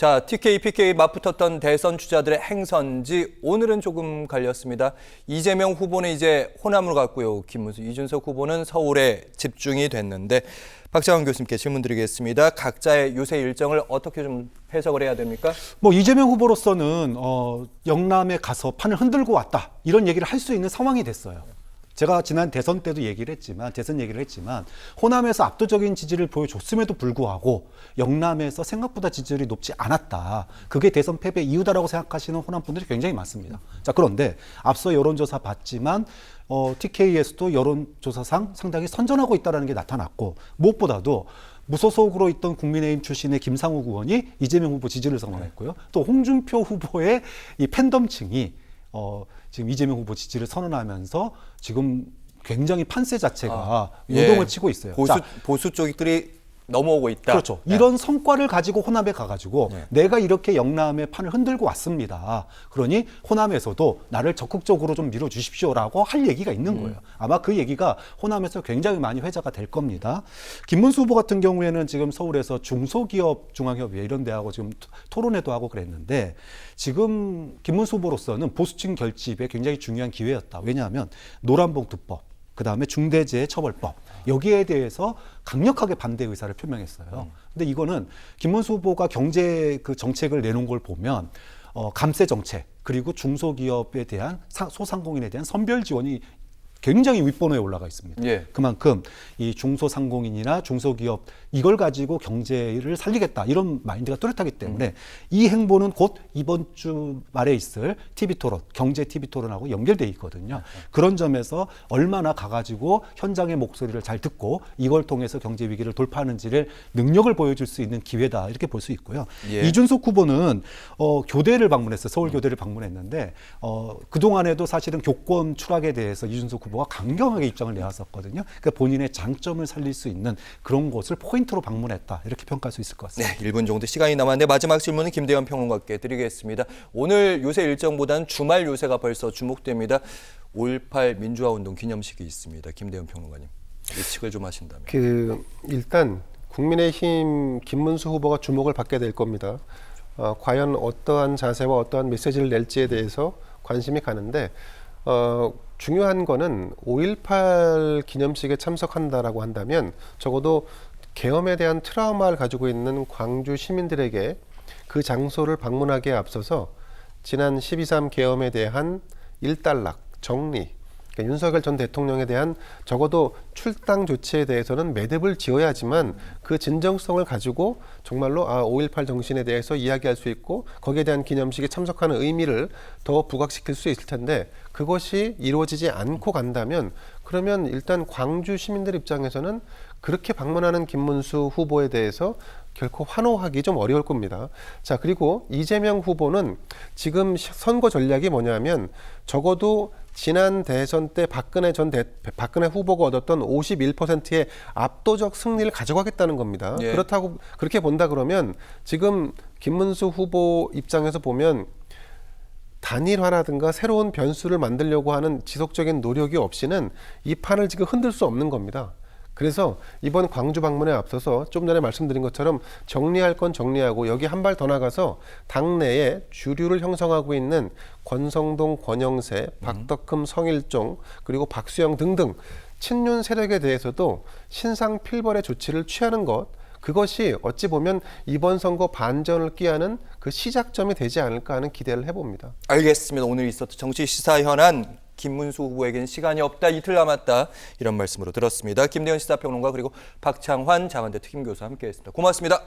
자, TK, PK 맞붙었던 대선 주자들의 행선지 오늘은 조금 갈렸습니다. 이재명 후보는 이제 호남으로 갔고요. 김문수, 이준석 후보는 서울에 집중이 됐는데 박장원 교수님께 질문 드리겠습니다. 각자의 요새 일정을 어떻게 좀 해석을 해야 됩니까? 이재명 후보로서는 영남에 가서 판을 흔들고 왔다 이런 얘기를 할 수 있는 상황이 됐어요. 제가 지난 대선 때도 대선 얘기를 했지만 호남에서 압도적인 지지를 보여줬음에도 불구하고 영남에서 생각보다 지지율이 높지 않았다. 그게 대선 패배 이유다라고 생각하시는 호남 분들이 굉장히 많습니다. 자, 그런데 앞서 여론조사 봤지만 TK에서도 여론조사상 상당히 선전하고 있다는 게 나타났고 무엇보다도 무소속으로 있던 국민의힘 출신의 김상욱 의원이 이재명 후보 지지를 선언했고요. 또 홍준표 후보의 이 팬덤층이 지금 이재명 후보 지지를 선언하면서 지금 굉장히 판세 자체가 요동을 치고 있어요. 보수 쪽들이 넘어오고 있다. 그렇죠. 이런 성과를 가지고 호남에 가가지고 내가 이렇게 영남의 판을 흔들고 왔습니다. 그러니 호남에서도 나를 적극적으로 좀 밀어주십시오라고 할 얘기가 있는 거예요. 아마 그 얘기가 호남에서 굉장히 많이 회자가 될 겁니다. 김문수 후보 같은 경우에는 지금 서울에서 중소기업 중앙협의회 이런 데하고 지금 토론회도 하고 그랬는데 지금 김문수 후보로서는 보수층 결집에 굉장히 중요한 기회였다. 왜냐하면 노란봉투법, 그다음에 중대재해처벌법 여기에 대해서 강력하게 반대 의사를 표명했어요. 근데 이거는 김문수 후보가 경제 그 정책을 내놓은 걸 보면 감세 정책 그리고 중소기업에 대한 소상공인에 대한 선별 지원이 굉장히 윗번호에 올라가 있습니다. 그만큼 이 중소상공인이나 중소기업 이걸 가지고 경제를 살리겠다 이런 마인드가 뚜렷하기 때문에 이 행보는 곧 이번 주 말에 있을 TV토론, 경제 TV토론하고 연결돼 있거든요. 그런 점에서 얼마나 가가지고 현장의 목소리를 잘 듣고 이걸 통해서 경제 위기를 돌파하는지를 능력을 보여줄 수 있는 기회다 이렇게 볼 수 있고요. 이준석 후보는 교대를 방문했어요. 서울 교대를 방문했는데 그동안에도 사실은 교권 추락에 대해서 이준석 후보가 강경하게 입장을 내왔었거든요. 그러니까 본인의 장점을 살릴 수 있는 그런 곳을 포인트로 방문했다. 이렇게 평가할 수 있을 것 같습니다. 네, 1분 정도 시간이 남았는데 마지막 질문은 김대현 평론가께 드리겠습니다. 오늘 요새 일정보다는 주말 요새가 벌써 주목됩니다. 5.18 민주화운동 기념식이 있습니다. 김대현 평론가님, 예측을 좀 하신다면. 일단 국민의힘 김문수 후보가 주목을 받게 될 겁니다. 과연 어떠한 자세와 어떠한 메시지를 낼지에 대해서 관심이 가는데 중요한 거는 5.18 기념식에 참석한다라고 한다면 적어도 계엄에 대한 트라우마를 가지고 있는 광주 시민들에게 그 장소를 방문하기에 앞서서 지난 12.3 계엄에 대한 일단락, 정리, 그러니까 윤석열 전 대통령에 대한 적어도 출당 조치에 대해서는 매듭을 지어야지만 그 진정성을 가지고 정말로 5.18 정신에 대해서 이야기할 수 있고 거기에 대한 기념식에 참석하는 의미를 더 부각시킬 수 있을 텐데 그것이 이루어지지 않고 간다면 그러면 일단 광주 시민들 입장에서는 그렇게 방문하는 김문수 후보에 대해서 결코 환호하기 좀 어려울 겁니다. 자, 그리고 이재명 후보는 지금 선거 전략이 뭐냐면 적어도 지난 대선 때 박근혜 후보가 얻었던 51%의 압도적 승리를 가져가겠다는 겁니다. 그렇다고 그렇게 본다 그러면 지금 김문수 후보 입장에서 보면 단일화라든가 새로운 변수를 만들려고 하는 지속적인 노력이 없이는 이 판을 지금 흔들 수 없는 겁니다. 그래서 이번 광주 방문에 앞서서 좀 전에 말씀드린 것처럼 정리할 건 정리하고 여기 한 발 더 나가서 당내에 주류를 형성하고 있는 권성동, 권영세, 박덕흠, 성일종 그리고 박수영 등등 친윤 세력에 대해서도 신상필벌의 조치를 취하는 것 그것이 어찌 보면 이번 선거 반전을 꾀하는 그 시작점이 되지 않을까 하는 기대를 해봅니다. 알겠습니다. 오늘 있었던 정치 시사 현안 김문수 후보에게는 시간이 없다, 이틀 남았다 이런 말씀으로 들었습니다. 김대현 시사평론가 그리고 박창환 장한대 특임교수와 함께했습니다. 고맙습니다.